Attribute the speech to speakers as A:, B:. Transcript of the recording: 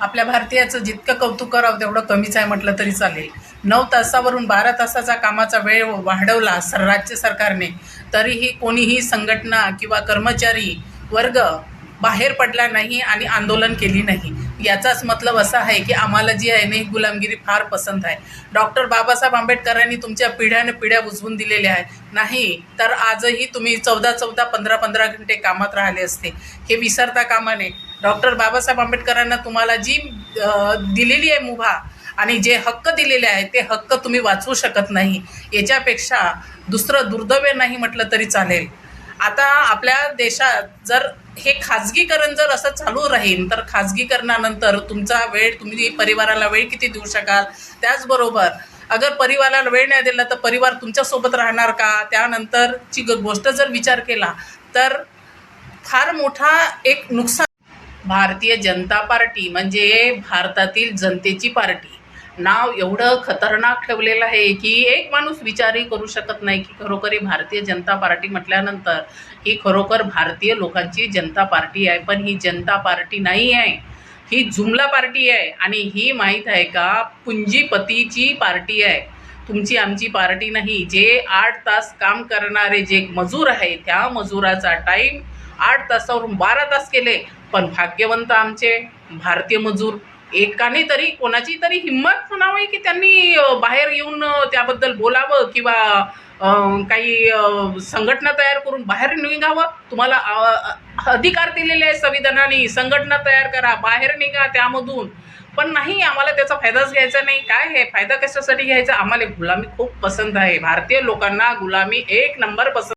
A: आपल्या भारतीयाचं जितकं कौतुक करावं तेवढं कमीच आहे म्हटलं तरी चालेल. 9 तासावरून 12 तासाचा कामाचा वेळ वाढवला राज्य सरकारने, तरीही कोणीही संघटना किंवा कर्मचारी वर्ग बाहेर पडला नाही आणि आंदोलन केली नाही. याचाच मतलब असा आहे की आम्हाला जी आहे ना ही गुलामगिरी फार पसंत आहे. डॉक्टर बाबासाहेब आंबेडकरांनी तुमच्या पिढ्याने पिढ्या बुजवून दिलेल्या आहेत. नाही तर आजही तुम्ही 14-14, 15-15 घंटे कामात राहिले असते. हे विसरता कामा नये. डॉक्टर बाबासाहेब आंबेडकरांना तुम्हाला जी दिलेली आहे मुभा आणि जे हक्क दिलेले आहेत ते हक्क तुम्ही वाचवू शकत नाही. याच्यापेक्षा दुसरं दुर्दैव नाही म्हटलं तरी चालेल. आता आपल्या देशात जर हे खाजगीकरण जर असं चालू राहील तर खाजगीकरणानंतर तुमचा वेळ, तुम्ही परिवाराला वेळ किती देऊ शकाल? त्याचबरोबर अगर परिवाराला वेळ नाही दिला तर परिवार तुमच्यासोबत राहणार का? त्यानंतरची गोष्ट जर विचार केला तर फार मोठा एक नुकसान. भारतीय जनता पार्टी म्हणजे भारतातील जनतेची पार्टी. नाव एवढं खतरनाक ठेवलेलं आहे की एक माणूस विचारही करू शकत नाही की खरोखरी भारतीय जनता पार्टी म्हटल्यानंतर ही खरोखर भारतीय लोकांची जनता पार्टी आहे. पण ही जनता पार्टी नाही आहे, ही जुमला पार्टी आहे. आणि ही माहीत आहे का, पुंजीपतीची पार्टी आहे, तुमची आमची पार्टी नाही. जे 8 तास काम करणारे जे मजूर आहे त्या मजुराचा टाईम 8 तासावरून 12 तास केले. पण भाग्यवंत आमचे भारतीय मजूर, एकाने तरी कोणाची तरी हिंमत म्हणावी की त्यांनी बाहेर येऊन त्याबद्दल बोलावं किंवा काही संघटना तयार करून बाहेर निघावं. तुम्हाला अधिकार दिलेले आहे संविधानाने, संघटना तयार करा, बाहेर निघा त्यामधून. पण नाही, आम्हाला त्याचा फायदाच घ्यायचा नाही. काय आहे फायदा, कशासाठी घ्यायचा? आम्हाला गुलामी खूप पसंत आहे. भारतीय लोकांना गुलामी 1 नंबर पसंत.